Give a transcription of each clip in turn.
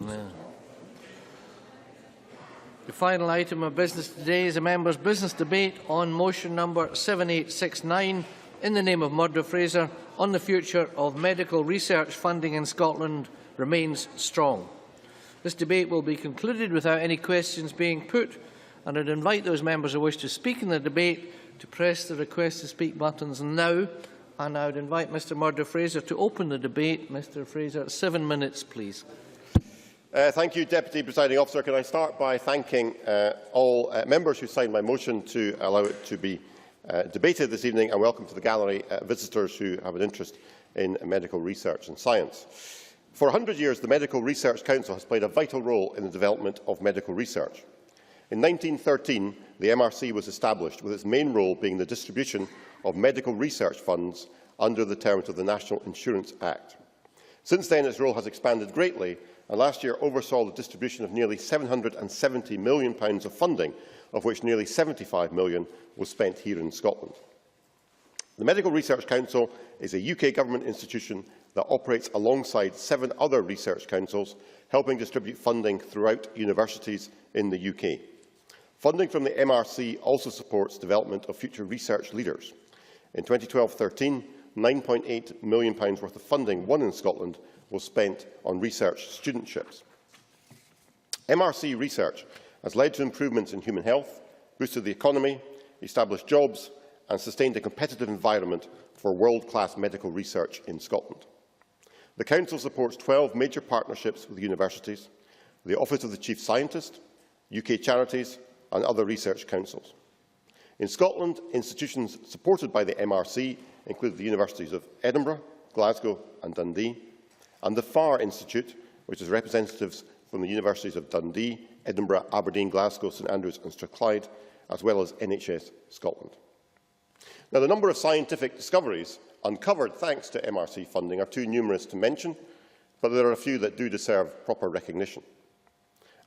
The final item of business today is a members' business debate on motion number 7869 in the name of Murdo Fraser on the future of medical research funding in Scotland remains strong. This debate will be concluded without any questions being put, and I would invite those members who wish to speak in the debate to press the request to speak buttons now, and I would invite Mr Murdo Fraser to open the debate. Mr Fraser, 7 minutes, please. Thank you, Deputy Presiding Officer. Can I start by thanking all members who signed my motion to allow it to be debated this evening, and welcome to the gallery visitors who have an interest in medical research and science. For 100 years, the Medical Research Council has played a vital role in the development of medical research. In 1913, the MRC was established, with its main role being the distribution of medical research funds under the terms of the National Insurance Act. Since then, its role has expanded greatly, and last year oversaw the distribution of nearly £770 million of funding, of which nearly £75 million was spent here in Scotland. The Medical Research Council is a UK government institution that operates alongside 7 other research councils, helping distribute funding throughout universities in the UK. Funding from the MRC also supports development of future research leaders. In 2012-13, £9.8 million worth of funding won in Scotland was spent on research studentships. MRC research has led to improvements in human health, boosted the economy, established jobs and sustained a competitive environment for world-class medical research in Scotland. The Council supports 12 major partnerships with universities, the Office of the Chief Scientist, UK charities and other research councils. In Scotland, institutions supported by the MRC include the Universities of Edinburgh, Glasgow and Dundee, and the FAR Institute, which is representatives from the Universities of Dundee, Edinburgh, Aberdeen, Glasgow, St Andrews and Strathclyde, as well as NHS Scotland. Now, the number of scientific discoveries uncovered thanks to MRC funding are too numerous to mention, but there are a few that do deserve proper recognition.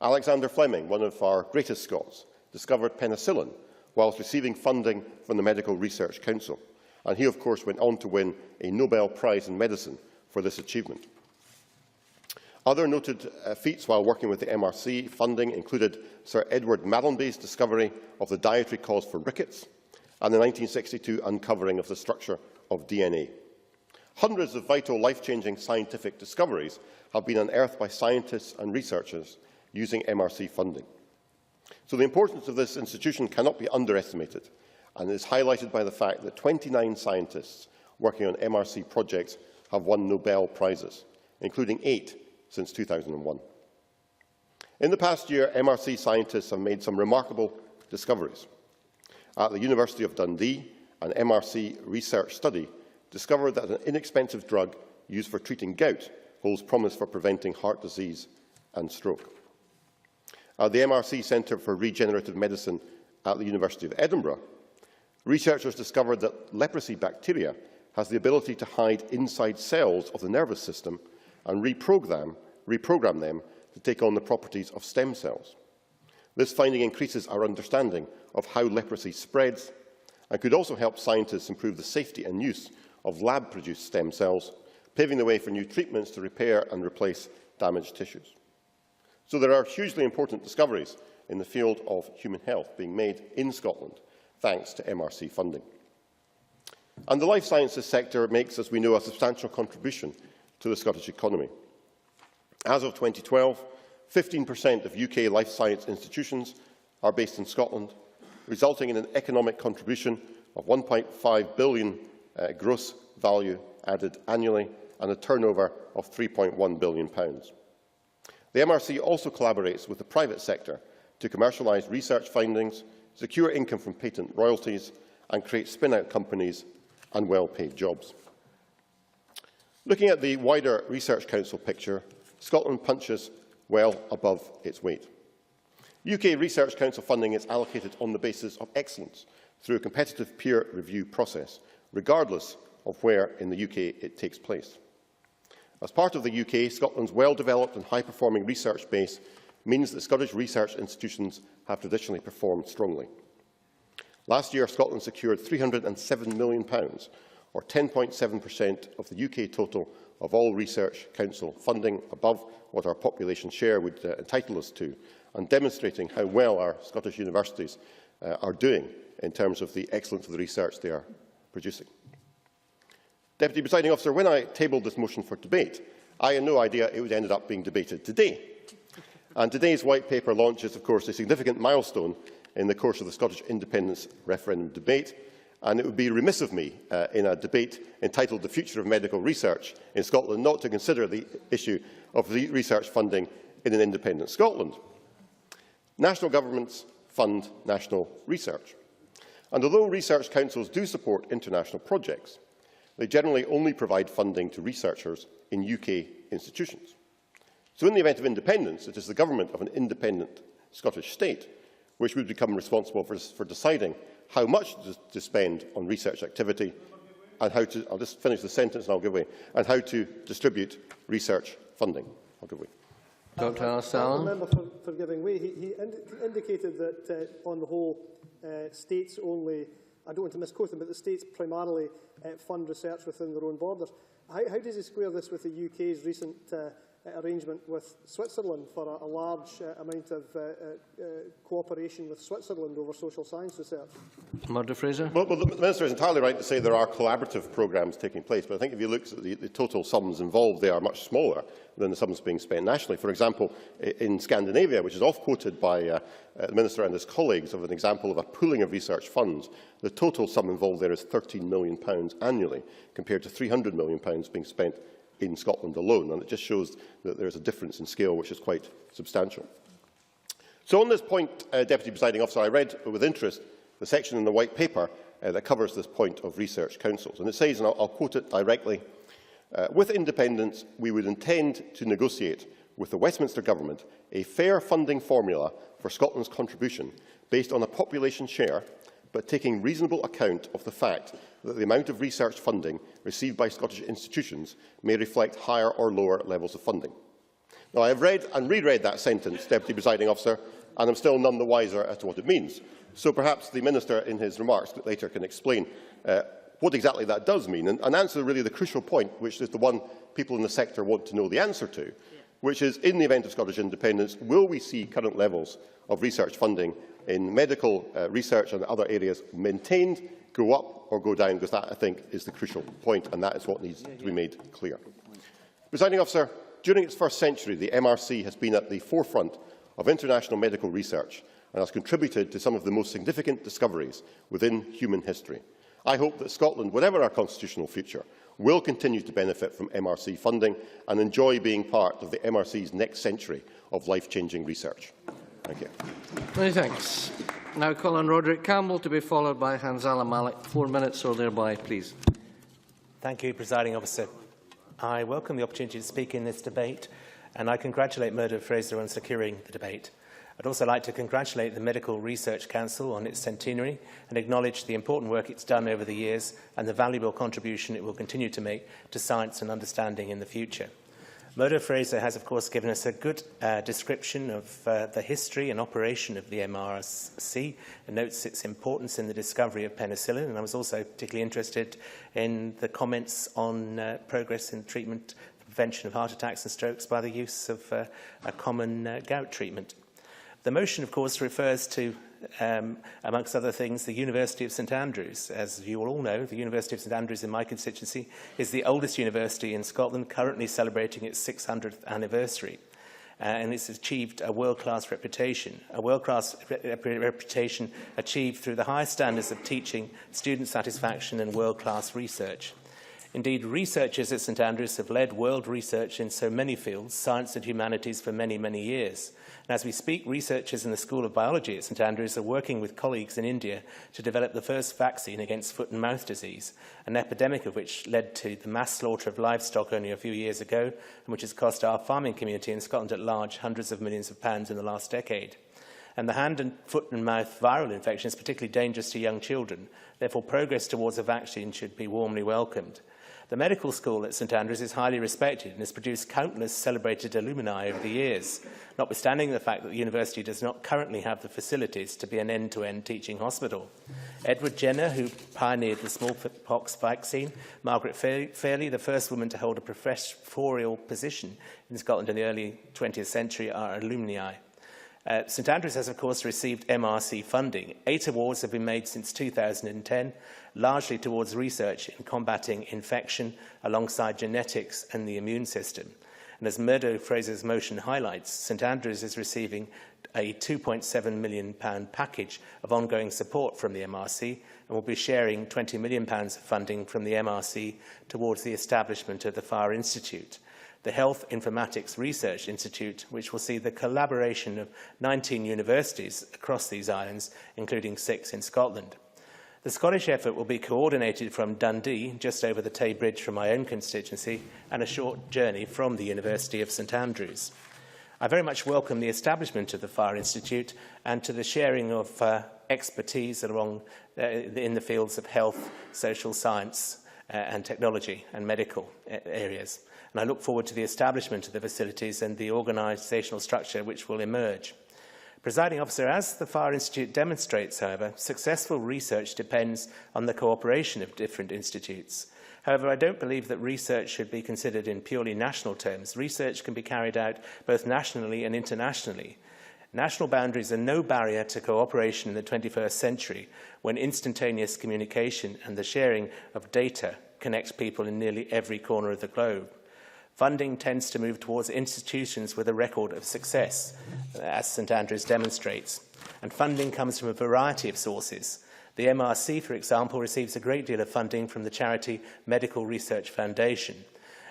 Alexander Fleming, one of our greatest Scots, discovered penicillin whilst receiving funding from the Medical Research Council, and he, of course, went on to win a Nobel Prize in Medicine for this achievement. Other noted feats while working with the MRC funding included Sir Edward Mallenby's discovery of the dietary cause for rickets and the 1962 uncovering of the structure of DNA. Hundreds of vital, life-changing scientific discoveries have been unearthed by scientists and researchers using MRC funding. So the importance of this institution cannot be underestimated, and is highlighted by the fact that 29 scientists working on MRC projects have won Nobel Prizes, including 8 since 2001. In the past year, MRC scientists have made some remarkable discoveries. At the University of Dundee, an MRC research study discovered that an inexpensive drug used for treating gout holds promise for preventing heart disease and stroke. At the MRC Centre for Regenerative Medicine at the University of Edinburgh, researchers discovered that leprosy bacteria has the ability to hide inside cells of the nervous system and reprogram them to take on the properties of stem cells. This finding increases our understanding of how leprosy spreads and could also help scientists improve the safety and use of lab-produced stem cells, paving the way for new treatments to repair and replace damaged tissues. So there are hugely important discoveries in the field of human health being made in Scotland, thanks to MRC funding. And the life sciences sector makes, as we know, a substantial contribution to the Scottish economy. As of 2012, 15% of UK life science institutions are based in Scotland, resulting in an economic contribution of £1.5 billion gross value added annually and a turnover of £3.1 billion. The MRC also collaborates with the private sector to commercialise research findings, secure income from patent royalties and create spin-out companies and well-paid jobs. Looking at the wider Research Council picture, Scotland punches well above its weight. UK Research Council funding is allocated on the basis of excellence through a competitive peer review process, regardless of where in the UK it takes place. As part of the UK, Scotland's well-developed and high-performing research base means that Scottish research institutions have traditionally performed strongly. Last year, Scotland secured £307 million, or 10.7% of the UK total of all Research Council funding above what our population share would entitle us to, and demonstrating how well our Scottish universities are doing in terms of the excellence of the research they are producing. Deputy Presiding Officer, when I tabled this motion for debate, I had no idea it would end up being debated today. And today's White Paper launches, of course, a significant milestone in the course of the Scottish independence referendum debate, and it would be remiss of me in a debate entitled The Future of Medical Research in Scotland not to consider the issue of the research funding in an independent Scotland. National governments fund national research, and although research councils do support international projects, they generally only provide funding to researchers in UK institutions. So in the event of independence, it is the government of an independent Scottish state which would become responsible for deciding how much to spend on research activity and how to, I'll just finish the sentence and I'll give way, and how to distribute research funding. I'll give way. Dr. Allen. Member for giving way. He indicated that on the whole, states only, I don't want to misquote him, but the states primarily fund research within their own borders. How does he square this with the UK's recent arrangement with Switzerland for a large amount of cooperation with Switzerland over social science research? Murdo Fraser. Well, the Minister is entirely right to say there are collaborative programmes taking place, but I think if you look at the total sums involved, they are much smaller than the sums being spent nationally. For example, in Scandinavia, which is oft-quoted by the Minister and his colleagues of an example of a pooling of research funds, the total sum involved there is £13 million annually, compared to £300 million being spent in Scotland alone, and it just shows that there is a difference in scale which is quite substantial. So on this point, Deputy Presiding Officer, I read with interest the section in the White Paper that covers this point of research councils, and it says, and I'll quote it directly, with independence we would intend to negotiate with the Westminster Government a fair funding formula for Scotland's contribution based on a population share, but taking reasonable account of the fact that the amount of research funding received by Scottish institutions may reflect higher or lower levels of funding. Now, I have read and reread that sentence, Deputy Presiding Officer, and I'm still none the wiser as to what it means. So perhaps the Minister, in his remarks later, can explain what exactly that does mean and answer really the crucial point, which is the one people in the sector want to know the answer to, which is, in the event of Scottish independence, will we see current levels of research funding in medical research and other areas maintained, go up or go down, because that, I think, is the crucial point, and that is what needs to be made clear. Presiding Officer, during its first century, the MRC has been at the forefront of international medical research and has contributed to some of the most significant discoveries within human history. I hope that Scotland, whatever our constitutional future, will continue to benefit from MRC funding and enjoy being part of the MRC's next century of life-changing research. Thank you. Many thanks. Now call on Roderick Campbell to be followed by Hanzala Malik. 4 minutes or thereby, please. Thank you, Presiding Officer. I welcome the opportunity to speak in this debate, and I congratulate Murdo Fraser on securing the debate. I'd also like to congratulate the Medical Research Council on its centenary and acknowledge the important work it's done over the years and the valuable contribution it will continue to make to science and understanding in the future. Murdo Fraser has, of course, given us a good description of the history and operation of the MRC and notes its importance in the discovery of penicillin. And I was also particularly interested in the comments on progress in treatment, prevention of heart attacks and strokes by the use of a common gout treatment. The motion, of course, refers to, amongst other things, the University of St Andrews. As you all know, the University of St Andrews in my constituency is the oldest university in Scotland, currently celebrating its 600th anniversary. And it's achieved a world-class reputation, reputation achieved through the highest standards of teaching, student satisfaction and world-class research. Indeed, researchers at St Andrews have led world research in so many fields, science and humanities, for many, many years. And as we speak, researchers in the School of Biology at St Andrews are working with colleagues in India to develop the first vaccine against foot and mouth disease, an epidemic of which led to the mass slaughter of livestock only a few years ago, and which has cost our farming community in Scotland at large hundreds of millions of pounds in the last decade. And the hand and foot and mouth viral infection is particularly dangerous to young children. Therefore, progress towards a vaccine should be warmly welcomed. The medical school at St Andrews is highly respected and has produced countless celebrated alumni over the years, notwithstanding the fact that the university does not currently have the facilities to be an end-to-end teaching hospital. Edward Jenner, who pioneered the smallpox vaccine, Margaret Fairley, the first woman to hold a professorial position in Scotland in the early 20th century, are alumni. St Andrews has, of course, received MRC funding. 8 awards have been made since 2010, largely towards research in combating infection alongside genetics and the immune system. And as Murdo Fraser's motion highlights, St Andrews is receiving a £2.7 million package of ongoing support from the MRC and will be sharing £20 million of funding from the MRC towards the establishment of the Fire Institute, the Health Informatics Research Institute, which will see the collaboration of 19 universities across these islands, including 6 in Scotland. The Scottish effort will be coordinated from Dundee, just over the Tay Bridge from my own constituency, and a short journey from the University of St Andrews. I very much welcome the establishment of the Fire Institute and to the sharing of expertise along in the fields of health, social science and technology and medical areas. And I look forward to the establishment of the facilities and the organisational structure which will emerge. Presiding Officer, as the Fire Institute demonstrates, however, successful research depends on the cooperation of different institutes. However, I don't believe that research should be considered in purely national terms. Research can be carried out both nationally and internationally. National boundaries are no barrier to cooperation in the 21st century, when instantaneous communication and the sharing of data connects people in nearly every corner of the globe. Funding tends to move towards institutions with a record of success, as St Andrews demonstrates. And funding comes from a variety of sources. The MRC, for example, receives a great deal of funding from the charity Medical Research Foundation,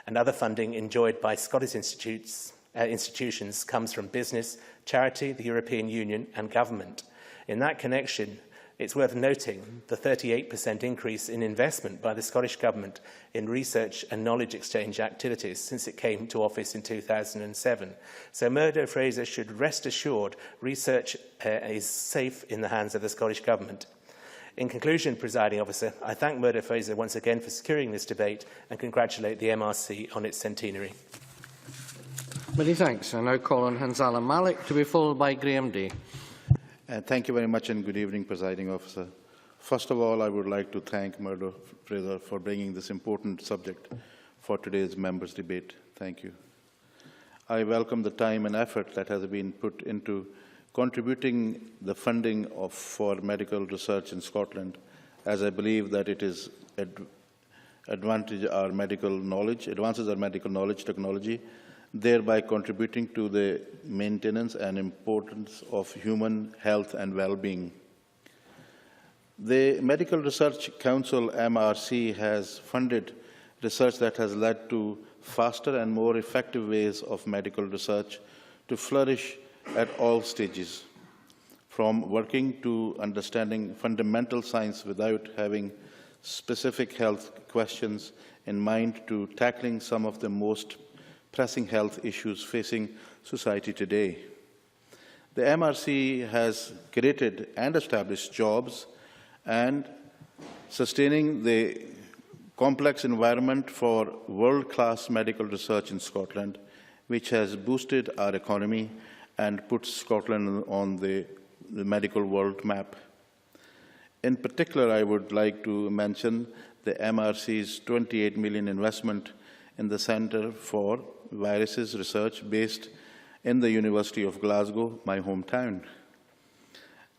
and other funding enjoyed by Scottish institutions comes from business, charity, the European Union and government. In that connection, it's worth noting the 38% increase in investment by the Scottish Government in research and knowledge exchange activities since it came to office in 2007. So Murdo Fraser should rest assured research is safe in the hands of the Scottish Government. In conclusion, Presiding Officer, I thank Murdo Fraser once again for securing this debate and congratulate the MRC on its centenary. Many thanks. I now call on Hanzala Malik to be followed by Graham Day. Thank you very much and good evening, Presiding Officer. First of all, I would like to thank Murdo Fraser for bringing this important subject for today's members' debate. Thank you. I welcome the time and effort that has been put into contributing the funding for medical research in Scotland, as I believe that it is advances our medical knowledge technology, thereby contributing to the maintenance and importance of human health and well-being. The Medical Research Council, MRC, has funded research that has led to faster and more effective ways of medical research to flourish at all stages, from working to understanding fundamental science without having specific health questions in mind to tackling some of the most pressing health issues facing society today. The MRC has created and established jobs and sustaining the complex environment for world-class medical research in Scotland, which has boosted our economy and put Scotland on the medical world map. In particular, I would like to mention the MRC's £28 million investment in the Centre for Viruses Research based in the University of Glasgow, my hometown.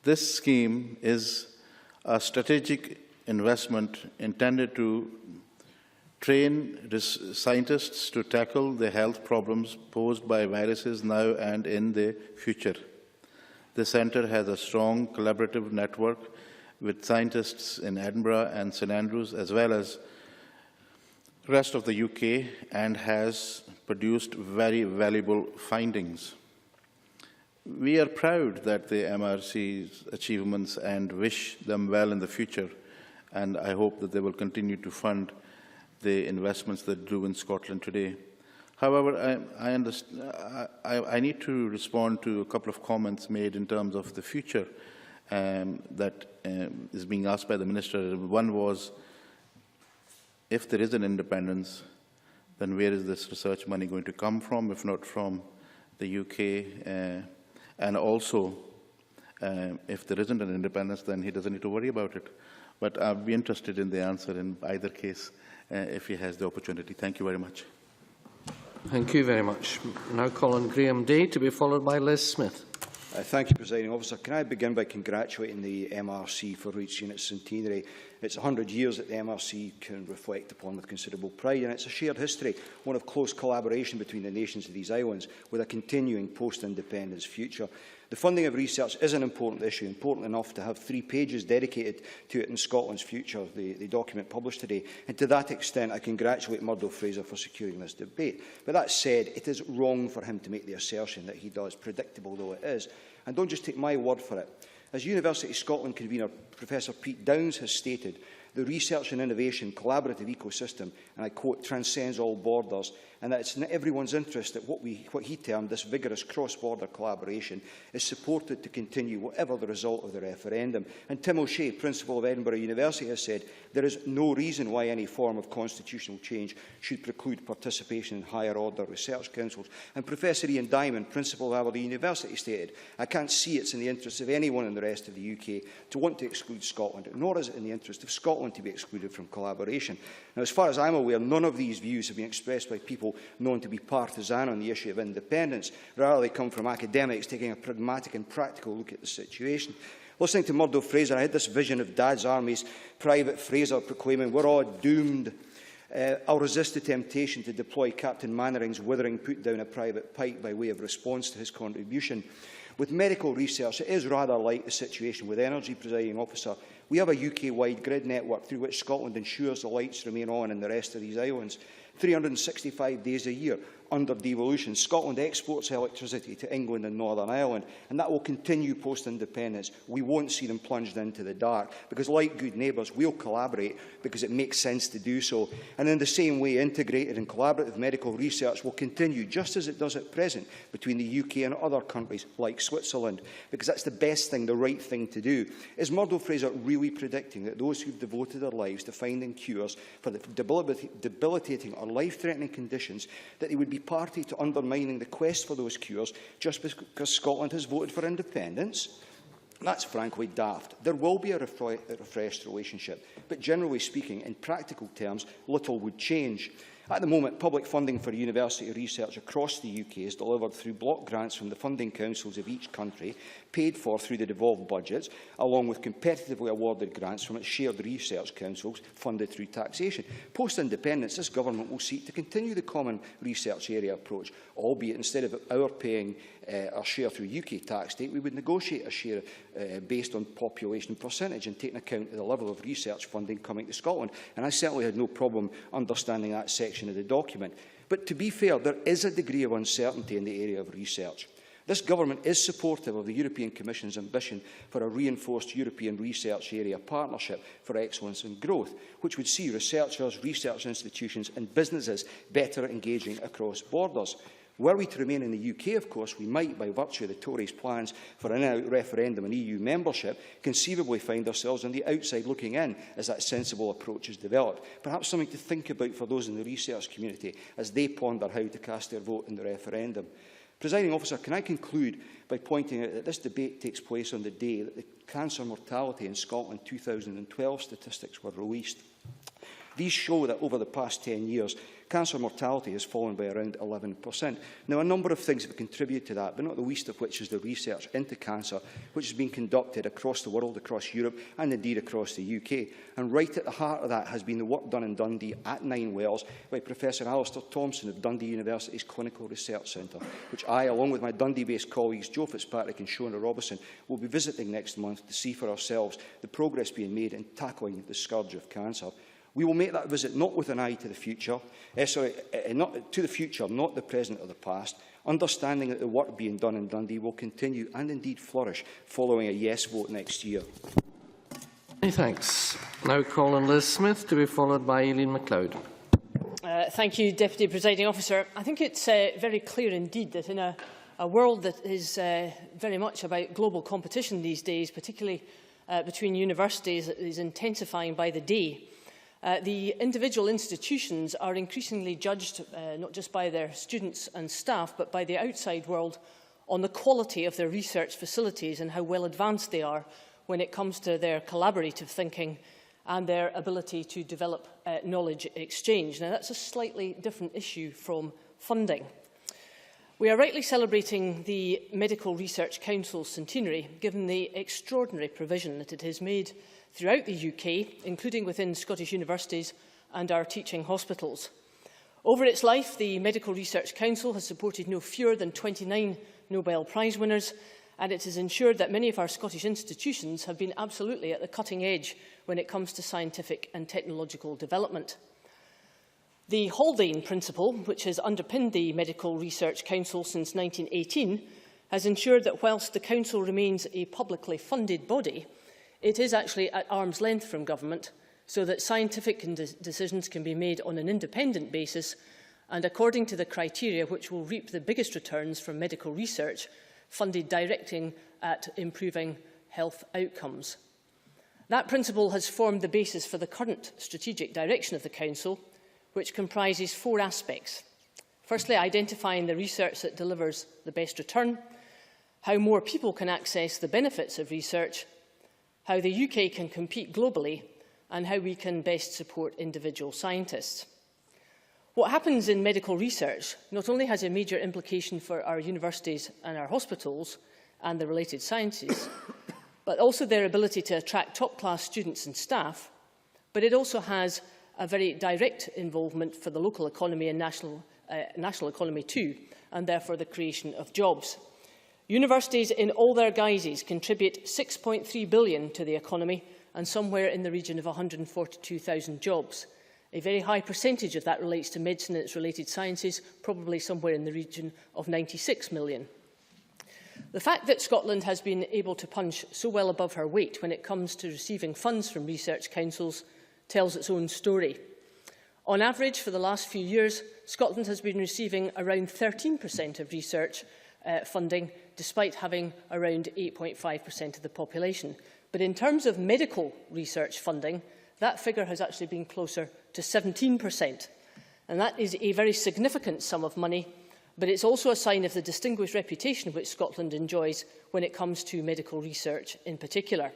This scheme is a strategic investment intended to train scientists to tackle the health problems posed by viruses now and in the future. The Centre has a strong collaborative network with scientists in Edinburgh and St Andrews, as well as the rest of the UK, and has produced very valuable findings. We are proud that the MRC's achievements and wish them well in the future, and I hope that they will continue to fund the investments that do in Scotland today. However, I need to respond to a couple of comments made in terms of the future that is being asked by the Minister. One was if there is an independence, then where is this research money going to come from, if not from the UK? And also, if there isn't an independence, then he doesn't need to worry about it. But I'd be interested in the answer in either case, if he has the opportunity. Thank you very much. Thank you very much. Now call on Graham Day to be followed by Liz Smith. Thank you, Presiding Officer. Can I begin by congratulating the MRC for reaching its centenary? It's 100 years that the MRC can reflect upon with considerable pride, and it's a shared history, one of close collaboration between the nations of these islands, with a continuing post-independence future. The funding of research is an important issue, important enough to have 3 pages dedicated to it in Scotland's future, the document published today. And to that extent, I congratulate Murdo Fraser for securing this debate. But that said, it is wrong for him to make the assertion that he does, predictable though it is. And don't just take my word for it. As University Scotland convener Professor Pete Downs has stated, the research and innovation collaborative ecosystem, and I quote, transcends all borders, and that it's in everyone's interest that what he termed this vigorous cross-border collaboration is supported to continue whatever the result of the referendum. And Tim O'Shea, Principal of Edinburgh University, has said there is no reason why any form of constitutional change should preclude participation in higher order research councils. And Professor Ian Diamond, Principal of Aberdeen University, stated, I can't see it's in the interest of anyone in the rest of the UK to want to exclude Scotland, nor is it in the interest of Scotland to be excluded from collaboration. Now, as far as I'm aware, none of these views have been expressed by people known to be partisan on the issue of independence. Rather, they come from academics taking a pragmatic and practical look at the situation. Listening to Murdo Fraser, I had this vision of Dad's Army's Private Fraser proclaiming, we're all doomed. I'll resist the temptation to deploy Captain Mannering's withering put down a private pipe by way of response to his contribution. With medical research, it is rather like the situation with energy, Presiding Officer. We have a UK-wide grid network through which Scotland ensures the lights remain on in the rest of these islands. 365 days a year, under devolution, Scotland exports electricity to England and Northern Ireland, and that will continue post-independence. We won't see them plunged into the dark, because like good neighbours, we'll collaborate because it makes sense to do so. And in the same way, integrated and collaborative medical research will continue, just as it does at present, between the UK and other countries like Switzerland, because that's the best thing, the right thing to do. Is Murdo Fraser really predicting that those who've devoted their lives to finding cures for the debilitating or life-threatening conditions, that they would be party to undermining the quest for those cures just because Scotland has voted for independence? That's frankly daft. There will be a refreshed relationship, but generally speaking, in practical terms, little would change. At the moment, public funding for university research across the UK is delivered through block grants from the funding councils of each country, paid for through the devolved budgets, along with competitively awarded grants from its shared research councils, funded through taxation. Post-independence, this government will seek to continue the common research area approach, albeit instead of our paying our share through UK tax state, we would negotiate a share based on population percentage and taking account of the level of research funding coming to Scotland. And I certainly had no problem understanding that section of the document. But to be fair, there is a degree of uncertainty in the area of research. This government is supportive of the European Commission's ambition for a reinforced European research area partnership for excellence and growth, which would see researchers, research institutions and businesses better engaging across borders. Were we to remain in the UK, of course, we might, by virtue of the Tories' plans for an in-out referendum and EU membership, conceivably find ourselves on the outside looking in as that sensible approach is developed. Perhaps something to think about for those in the research community as they ponder how to cast their vote in the referendum. Presiding Officer, can I conclude by pointing out that this debate takes place on the day that the cancer mortality in Scotland 2012 statistics were released. These show that over the past 10 years, cancer mortality has fallen by around 11%. Now, a number of things have contributed to that, but not the least of which is the research into cancer, which has been conducted across the world, across Europe, and indeed across the UK. And right at the heart of that has been the work done in Dundee at 9 Wells by Professor Alistair Thompson of Dundee University's Clinical Research Centre, which I, along with my Dundee-based colleagues Joe Fitzpatrick and Shona Robertson, will be visiting next month to see for ourselves the progress being made in tackling the scourge of cancer. We will make that visit not with an eye to the future, not to the future, not the present or the past, understanding that the work being done in Dundee will continue and indeed flourish following a yes vote next year. Many thanks. Now call on Liz Smith to be followed by Eileen MacLeod. Thank you, Deputy Presiding Officer. I think it's very clear indeed that in a world that is very much about global competition these days, particularly between universities, that is intensifying by the day, The individual institutions are increasingly judged not just by their students and staff, but by the outside world on the quality of their research facilities and how well advanced they are when it comes to their collaborative thinking and their ability to develop knowledge exchange. Now, that's a slightly different issue from funding. We are rightly celebrating the Medical Research Council's centenary, given the extraordinary provision that it has made throughout the UK, including within Scottish universities and our teaching hospitals. Over its life, the Medical Research Council has supported no fewer than 29 Nobel Prize winners, and it has ensured that many of our Scottish institutions have been absolutely at the cutting edge when it comes to scientific and technological development. The Haldane Principle, which has underpinned the Medical Research Council since 1918, has ensured that whilst the Council remains a publicly funded body, it is actually at arm's length from government, so that scientific decisions can be made on an independent basis and according to the criteria which will reap the biggest returns from medical research, funded directing at improving health outcomes. That principle has formed the basis for the current strategic direction of the Council, which comprises 4 aspects. Firstly, identifying the research that delivers the best return, how more people can access the benefits of research, how the UK can compete globally, and how we can best support individual scientists. What happens in medical research not only has a major implication for our universities and our hospitals and the related sciences, but also their ability to attract top-class students and staff, but it also has a very direct involvement for the local economy and national economy too, and therefore the creation of jobs. Universities in all their guises contribute £6.3 billion to the economy and somewhere in the region of 142,000 jobs. A very high percentage of that relates to medicine and its related sciences, probably somewhere in the region of 96 million. The fact that Scotland has been able to punch so well above her weight when it comes to receiving funds from research councils tells its own story. On average, for the last few years, Scotland has been receiving around 13% of research funding, despite having around 8.5% of the population. But in terms of medical research funding, that figure has actually been closer to 17%. And that is a very significant sum of money, but it's also a sign of the distinguished reputation which Scotland enjoys when it comes to medical research in particular.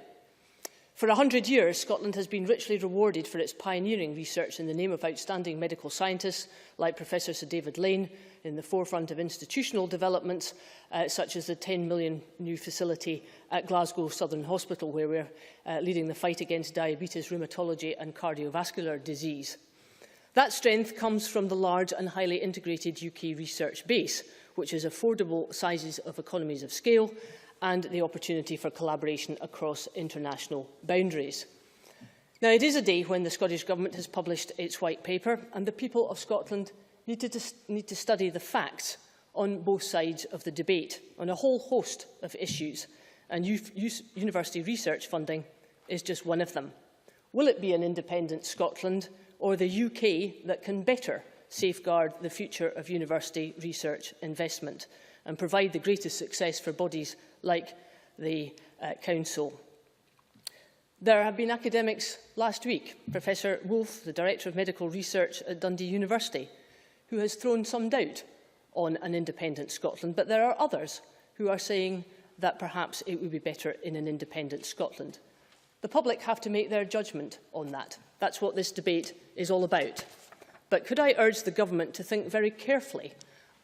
For 100 years, Scotland has been richly rewarded for its pioneering research in the name of outstanding medical scientists like Professor Sir David Lane, in the forefront of institutional developments, such as the £10 million new facility at Glasgow Southern Hospital, where we're leading the fight against diabetes, rheumatology and cardiovascular disease. That strength comes from the large and highly integrated UK research base, which has affordable sizes of economies of scale and the opportunity for collaboration across international boundaries. Now, it is a day when the Scottish Government has published its white paper, and the people of Scotland need to study the facts on both sides of the debate on a whole host of issues, and university research funding is just one of them. Will it be an independent Scotland or the UK that can better safeguard the future of university research investment and provide the greatest success for bodies like the Council? There have been academics last week, Professor Wolfe, the Director of Medical Research at Dundee University, who has thrown some doubt on an independent Scotland, but there are others who are saying that perhaps it would be better in an independent Scotland. The public have to make their judgment on that. That's what this debate is all about. But could I urge the Government to think very carefully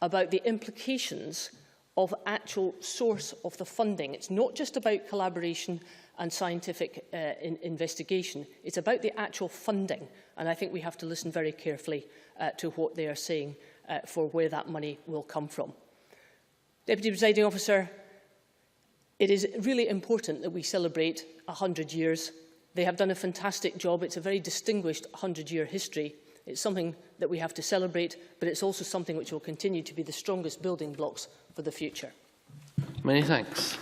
about the implications of actual source of the funding? It's not just about collaboration and scientific investigation. It's about the actual funding. And I think we have to listen very carefully to what they are saying for where that money will come from. Deputy Presiding Officer, it is really important that we celebrate 100 years. They have done a fantastic job. It's a very distinguished 100-year history. It's something that we have to celebrate, but it's also something which will continue to be the strongest building blocks for the future. Many thanks.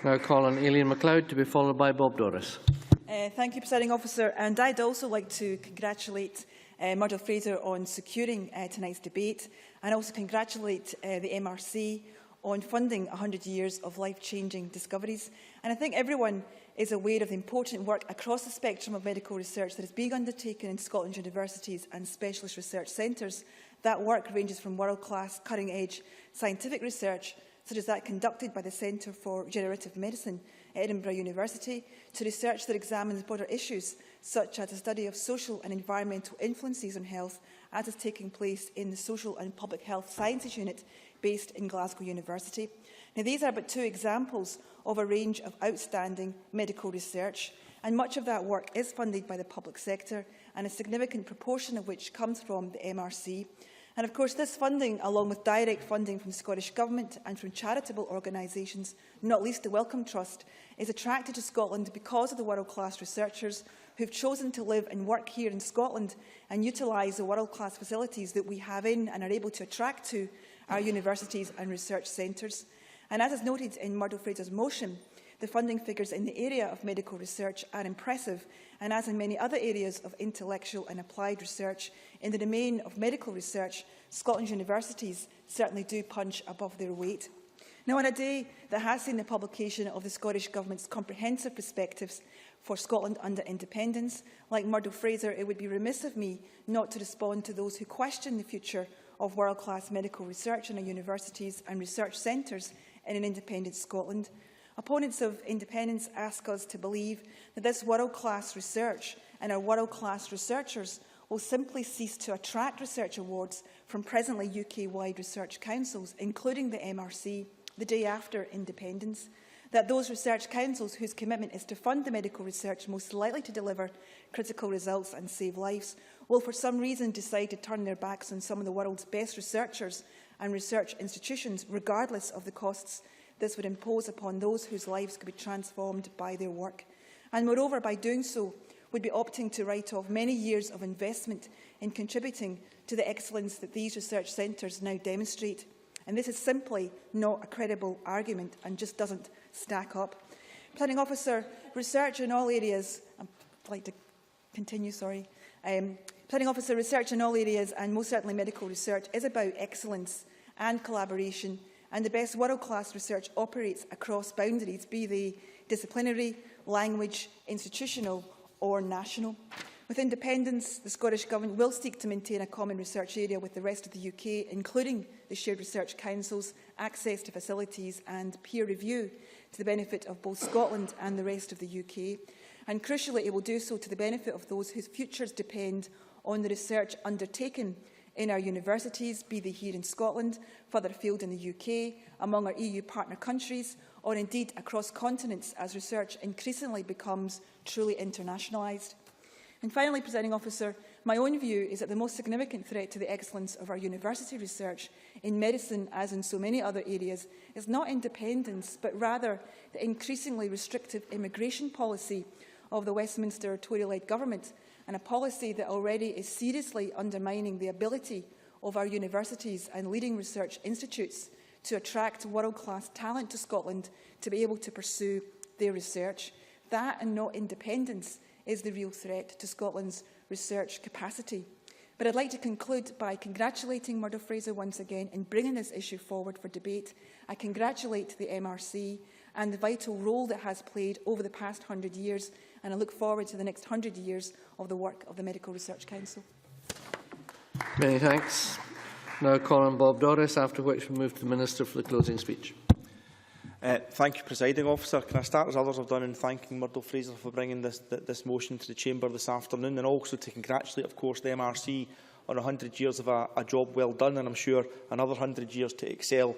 Now call on Aileen MacLeod to be followed by Bob Doris. Thank you, Presiding Officer. And I'd also like to congratulate Murdo Fraser on securing tonight's debate, and also congratulate the MRC on funding 100 years of life-changing discoveries. And I think everyone is aware of the important work across the spectrum of medical research that is being undertaken in Scotland's universities and specialist research centres. That work ranges from world-class, cutting-edge scientific research, such as that conducted by the Centre for Regenerative Medicine at Edinburgh University, to research that examines broader issues, such as the study of social and environmental influences on health, as is taking place in the Social and Public Health Sciences Unit based in Glasgow University. Now, these are but two examples of a range of outstanding medical research, and much of that work is funded by the public sector, and a significant proportion of which comes from the MRC. And of course, this funding, along with direct funding from the Scottish Government and from charitable organisations, not least the Wellcome Trust, is attracted to Scotland because of the world-class researchers who have chosen to live and work here in Scotland and utilise the world-class facilities that we have in and are able to attract to our universities and research centres. And as is noted in Murdo Fraser's motion, the funding figures in the area of medical research are impressive, and as in many other areas of intellectual and applied research, in the domain of medical research, Scotland's universities certainly do punch above their weight. Now, on a day that has seen the publication of the Scottish Government's comprehensive perspectives for Scotland under independence, like Murdo Fraser, it would be remiss of me not to respond to those who question the future of world-class medical research in our universities and research centres in an independent Scotland. Opponents of independence ask us to believe that this world-class research and our world-class researchers will simply cease to attract research awards from presently UK-wide research councils, including the MRC, the day after independence. That those research councils whose commitment is to fund the medical research most likely to deliver critical results and save lives will for some reason decide to turn their backs on some of the world's best researchers and research institutions, regardless of the costs this would impose upon those whose lives could be transformed by their work. And moreover, by doing so, would be opting to write off many years of investment in contributing to the excellence that these research centres now demonstrate. And this is simply not a credible argument and just doesn't stack up. Presiding Officer, research in all areas, I'd like to continue, sorry. Presiding Officer, research in all areas, and most certainly medical research, is about excellence and collaboration, and the best world-class research operates across boundaries, be they disciplinary, language, institutional or national. With independence, the Scottish Government will seek to maintain a common research area with the rest of the UK, including the shared research councils, access to facilities and peer review to the benefit of both Scotland and the rest of the UK. And crucially, it will do so to the benefit of those whose futures depend on the research undertaken in our universities, be they here in Scotland, further afield in the UK, among our EU partner countries, or indeed across continents as research increasingly becomes truly internationalised. And finally, Presiding Officer, my own view is that the most significant threat to the excellence of our university research in medicine, as in so many other areas, is not independence, but rather the increasingly restrictive immigration policy of the Westminster Tory-led government, and a policy that already is seriously undermining the ability of our universities and leading research institutes to attract world-class talent to Scotland to be able to pursue their research. That, and not independence, is the real threat to Scotland's research capacity. But I'd like to conclude by congratulating Murdo Fraser once again in bringing this issue forward for debate. I congratulate the MRC and the vital role that has played over the past 100 years, and I look forward to the next 100 years of the work of the Medical Research Council. Many thanks. Now call on Bob Doris, after which we move to the Minister for the closing speech. Thank you, Presiding Officer. Can I start, as others have done, in thanking Murdo Fraser for bringing this motion to the Chamber this afternoon, and also to congratulate, of course, the MRC on 100 years of a job well done, and I'm sure another 100 years to excel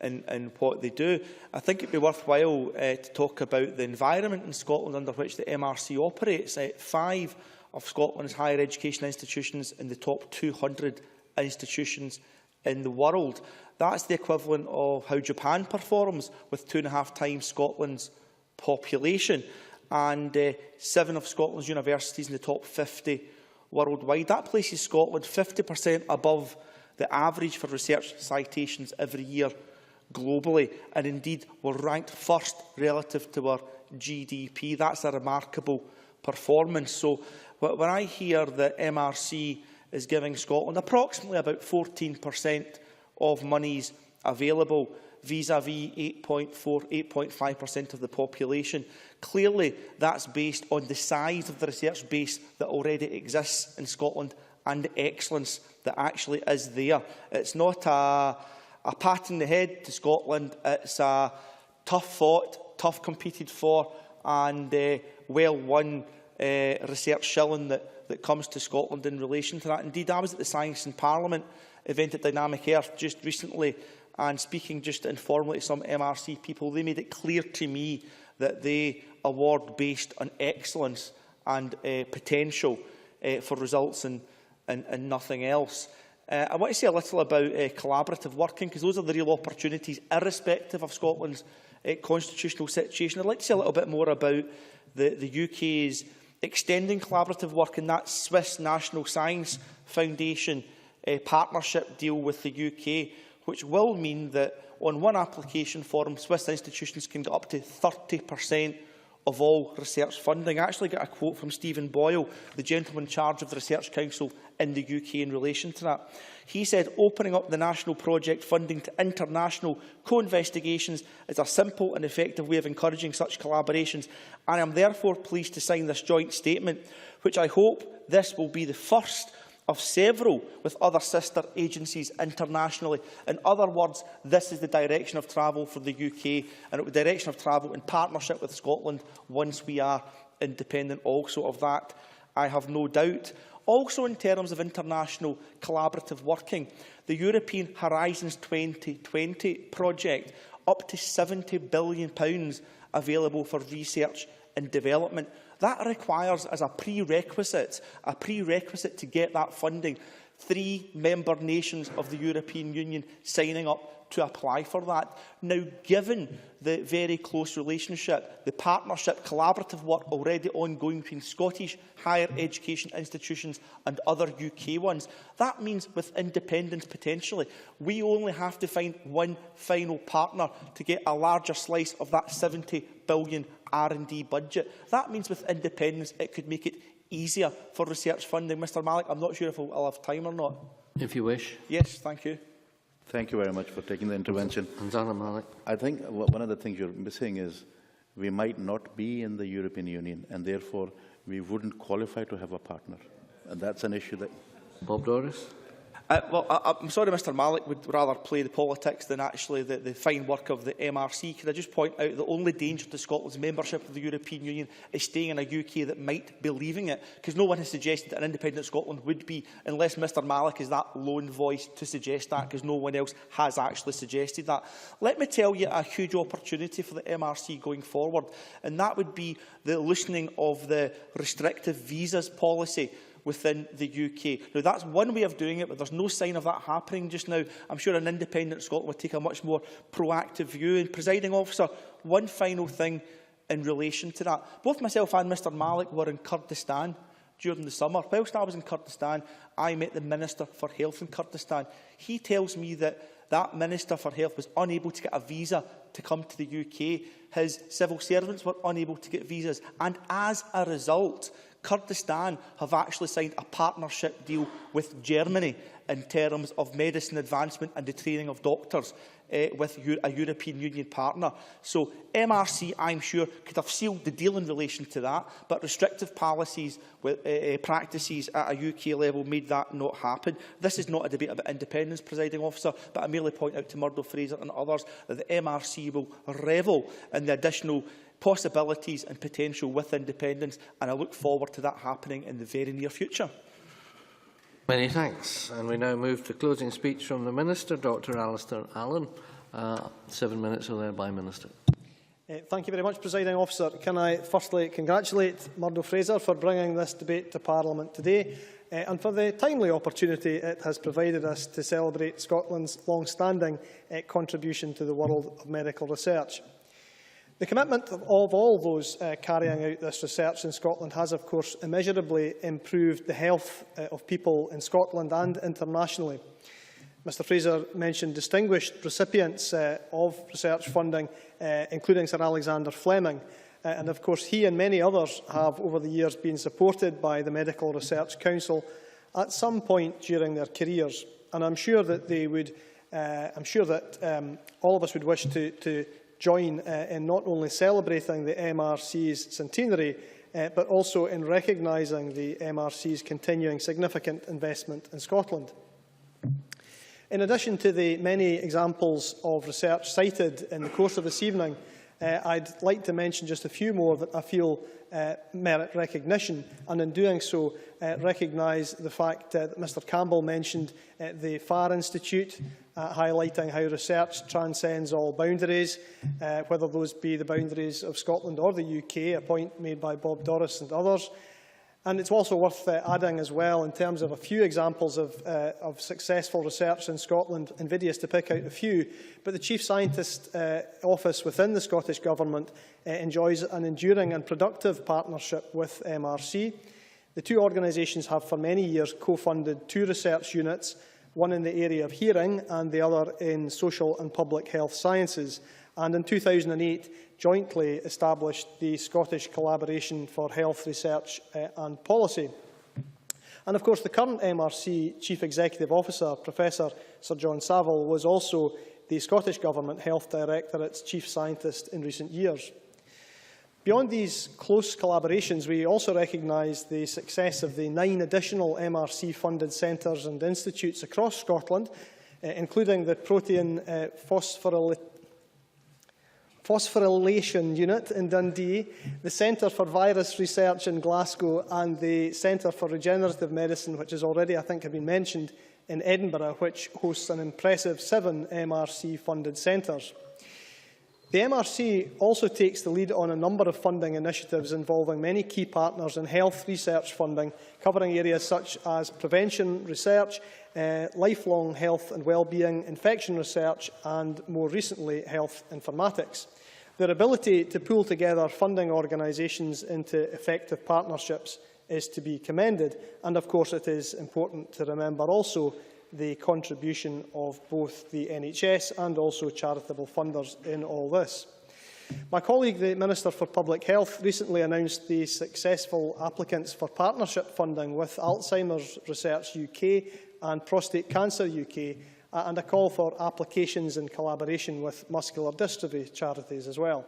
in what they do. I think it would be worthwhile to talk about the environment in Scotland under which the MRC operates. 5 of Scotland's higher education institutions in the top 200 institutions in the world. That's the equivalent of how Japan performs, with 2.5 times Scotland's population, and 7 of Scotland's universities in the top 50 worldwide. That places Scotland 50% above the average for research citations every year globally, and indeed we're ranked first relative to our GDP. That's a remarkable performance. So when I hear that MRC is giving Scotland approximately about 14% of monies available vis-à-vis 8.5% of the population. Clearly, that's based on the size of the research base that already exists in Scotland and the excellence that actually is there. It's not a pat in the head to Scotland. It's a tough fought, tough competed for and well-won research shilling that comes to Scotland in relation to that. Indeed, I was at the Science in Parliament event at Dynamic Earth just recently, and speaking just informally to some MRC people, they made it clear to me that they award based on excellence and potential for results and nothing else. I want to say a little about collaborative working, because those are the real opportunities, irrespective of Scotland's constitutional situation. I'd like to say a little bit more about the UK's extending collaborative work in that Swiss National Science Foundation partnership deal with the UK, which will mean that on one application form, Swiss institutions can get up to 30% of all research funding. I actually got a quote from Stephen Boyle, the gentleman in charge of the Research Council in the UK in relation to that. He said, opening up the national project funding to international co-investigations is a simple and effective way of encouraging such collaborations. I am therefore pleased to sign this joint statement, which I hope this will be the first of several with other sister agencies internationally. In other words, this is the direction of travel for the UK, and the direction of travel in partnership with Scotland once we are independent also of that, I have no doubt. Also in terms of international collaborative working, the European Horizons 2020 project, up to £70 billion available for research and development. That requires, as a prerequisite to get that funding, 3 member nations of the European Union signing up to apply for that. Now, given the very close relationship, the partnership, collaborative work already ongoing between Scottish higher education institutions and other UK ones, that means with independence potentially, we only have to find one final partner to get a larger slice of that £70 billion R&D budget. That means with independence it could make it easier for research funding. Mr Malik, I'm not sure if I'll have time or not. If you wish. Yes, thank you. Thank you very much for taking the intervention. Malik. I think one of the things you're missing is we might not be in the European Union, and therefore we wouldn't qualify to have a partner. And that's an issue that... Bob Doris. I'm sorry, Mr Malik would rather play the politics than actually the fine work of the MRC. Could I just point out the only danger to Scotland's membership of the European Union is staying in a UK that might be leaving it, because no one has suggested that an independent Scotland would be, unless Mr Malik is that lone voice to suggest that, because no one else has actually suggested that. Let me tell you a huge opportunity for the MRC going forward, and that would be the loosening of the restrictive visas policy within the UK. Now, that's one way of doing it, but there's no sign of that happening just now. I'm sure an independent Scotland would take a much more proactive view. And, Presiding Officer, one final thing in relation to that. Both myself and Mr Malik were in Kurdistan during the summer. Whilst I was in Kurdistan, I met the Minister for Health in Kurdistan. He tells me that that Minister for Health was unable to get a visa to come to the UK. His civil servants were unable to get visas. And as a result, Kurdistan have actually signed a partnership deal with Germany in terms of medicine advancement and the training of doctors with a European Union partner. So MRC, I'm sure, could have sealed the deal in relation to that, but restrictive policies with practices at a UK level made that not happen. This is not a debate about independence, Presiding Officer, but I merely point out to Murdo Fraser and others that the MRC will revel in the additional possibilities and potential with independence, and I look forward to that happening in the very near future. Many thanks. And we now move to closing speech from the Minister, Dr Alistair Allen. 7 minutes or thereby, Minister. Thank you very much, Presiding Officer. Can I firstly congratulate Murdo Fraser for bringing this debate to Parliament today and for the timely opportunity it has provided us to celebrate Scotland's long-standing contribution to the world of medical research. The commitment of all those carrying out this research in Scotland has, of course, immeasurably improved the health of people in Scotland and internationally. Mr Fraser mentioned distinguished recipients of research funding, including Sir Alexander Fleming, and of course he and many others have over the years been supported by the Medical Research Council at some point during their careers, and I'm sure that they would I'm sure that all of us would wish to join in not only celebrating the MRC's centenary, but also in recognising the MRC's continuing significant investment in Scotland. In addition to the many examples of research cited in the course of this evening, I'd like to mention just a few more that I feel merit recognition, and in doing so recognise the fact that Mr Campbell mentioned the FAR Institute, highlighting how research transcends all boundaries, whether those be the boundaries of Scotland or the UK, a point made by Bob Doris and others. And it's also worth adding as well, in terms of a few examples of successful research in Scotland, invidious to pick out a few, but the Chief Scientist Office within the Scottish Government enjoys an enduring and productive partnership with MRC. The two organisations have for many years co-funded two research units, one in the area of hearing and the other in social and public health sciences, and in 2008 jointly established the Scottish Collaboration for Health Research and Policy. And of course, the current MRC Chief Executive Officer, Professor Sir John Saville, was also the Scottish Government Health Directorate's Chief Scientist in recent years. Beyond these close collaborations, we also recognise the success of the 9 additional MRC-funded centres and institutes across Scotland, including the Protein Phosphorylation Unit in Dundee, the Centre for Virus Research in Glasgow, and the Centre for Regenerative Medicine, which has already, I think, been mentioned, in Edinburgh, which hosts an impressive 7 MRC-funded centres. The MRC also takes the lead on a number of funding initiatives involving many key partners in health research funding, covering areas such as prevention research, lifelong health and wellbeing, infection research, and more recently, health informatics. Their ability to pool together funding organisations into effective partnerships is to be commended, and of course it is important to remember also the contribution of both the NHS and also charitable funders in all this. My colleague, the Minister for Public Health, recently announced the successful applicants for partnership funding with Alzheimer's Research UK and Prostate Cancer UK, and a call for applications in collaboration with muscular dystrophy charities as well.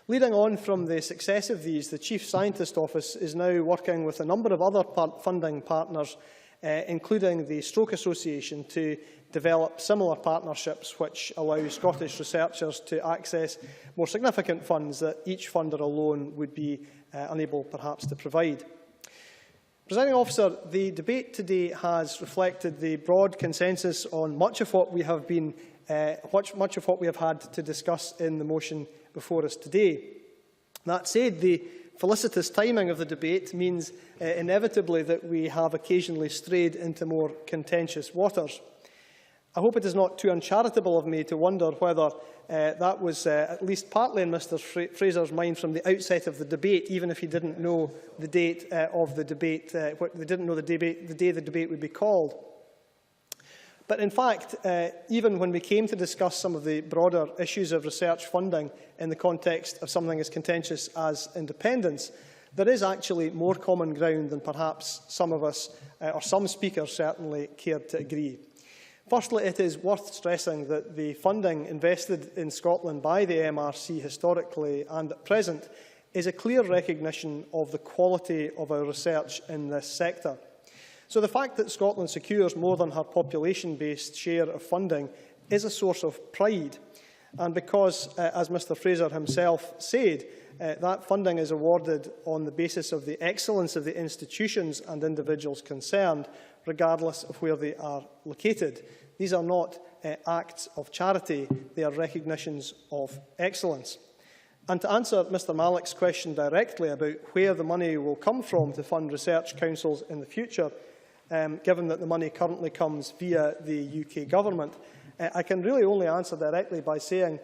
Leading on from the success of these, the Chief Scientist Office is now working with a number of other funding partners, including the Stroke Association, to develop similar partnerships which allow Scottish researchers to access more significant funds that each funder alone would be unable perhaps to provide. Presiding Officer, the debate today has reflected the broad consensus on much of what we have had to discuss in the motion before us today. That said, the felicitous timing of the debate means inevitably that we have occasionally strayed into more contentious waters. I hope it is not too uncharitable of me to wonder whether that was at least partly in Mr Fraser's mind from the outset of the debate, even if he didn't know the date of the debate, they didn't know the day the debate would be called. But in fact, even when we came to discuss some of the broader issues of research funding in the context of something as contentious as independence, there is actually more common ground than perhaps some of us, or some speakers certainly, cared to agree. Firstly, it is worth stressing that the funding invested in Scotland by the MRC historically and at present is a clear recognition of the quality of our research in this sector. So the fact that Scotland secures more than her population-based share of funding is a source of pride. And because, as Mr Fraser himself said, that funding is awarded on the basis of the excellence of the institutions and individuals concerned, regardless of where they are located. These are not acts of charity, they are recognitions of excellence. And to answer Mr Mallock's question directly about where the money will come from to fund research councils in the future, given that the money currently comes via the UK Government, I can really only answer directly by saying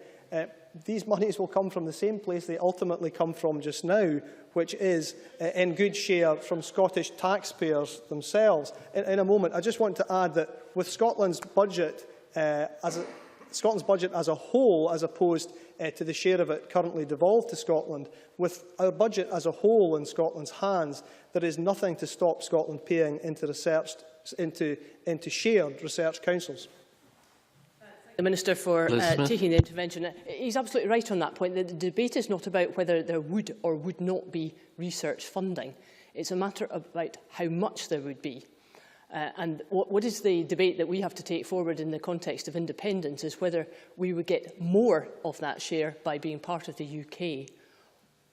these monies will come from the same place they ultimately come from just now, which is in good share from Scottish taxpayers themselves. In a moment, I just want to add that with Scotland's budget as a whole, as opposed to the share of it currently devolved to Scotland, with our budget as a whole in Scotland's hands, there is nothing to stop Scotland paying into shared research councils. the Minister for taking the intervention. He's absolutely right on that point. The debate is not about whether there would or would not be research funding. It's a matter about how much there would be. And what is the debate that we have to take forward in the context of independence is whether we would get more of that share by being part of the UK,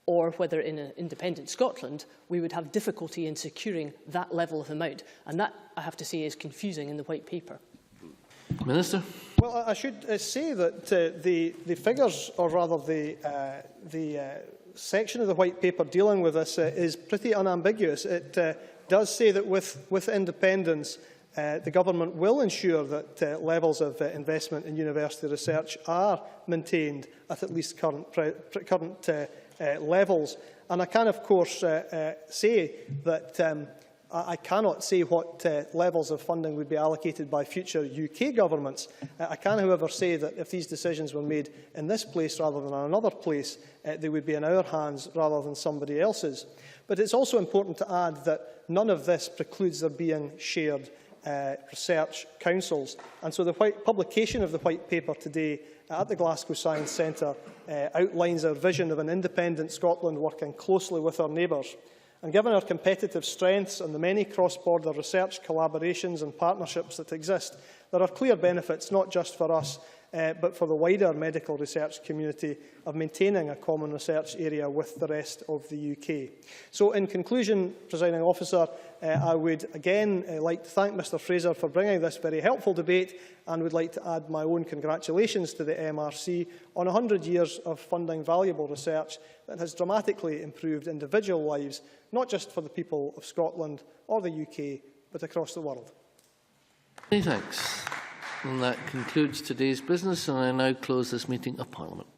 or whether in an independent Scotland we would have difficulty in securing that level of amount. And that, I have to say, is confusing in the White Paper. Minister. Well, I should say that the figures, or rather the section of the White Paper dealing with this is pretty unambiguous. It does say that with independence, the government will ensure that levels of investment in university research are maintained at least current levels. And I can, of course, say that I cannot say what levels of funding would be allocated by future UK governments. I can, however, say that if these decisions were made in this place rather than another place, they would be in our hands rather than somebody else's. But it's also important to add that none of this precludes there being shared research councils. And so the publication of the White Paper today at the Glasgow Science Centre outlines our vision of an independent Scotland working closely with our neighbours. And given our competitive strengths and the many cross-border research collaborations and partnerships that exist, there are clear benefits, not just for us, but for the wider medical research community, of maintaining a common research area with the rest of the UK. So, in conclusion, Presiding Officer, I would again like to thank Mr Fraser for bringing this very helpful debate, and would like to add my own congratulations to the MRC on 100 years of funding valuable research that has dramatically improved individual lives, not just for the people of Scotland or the UK, but across the world. Many thanks. And that concludes today's business, and I now close this meeting of Parliament.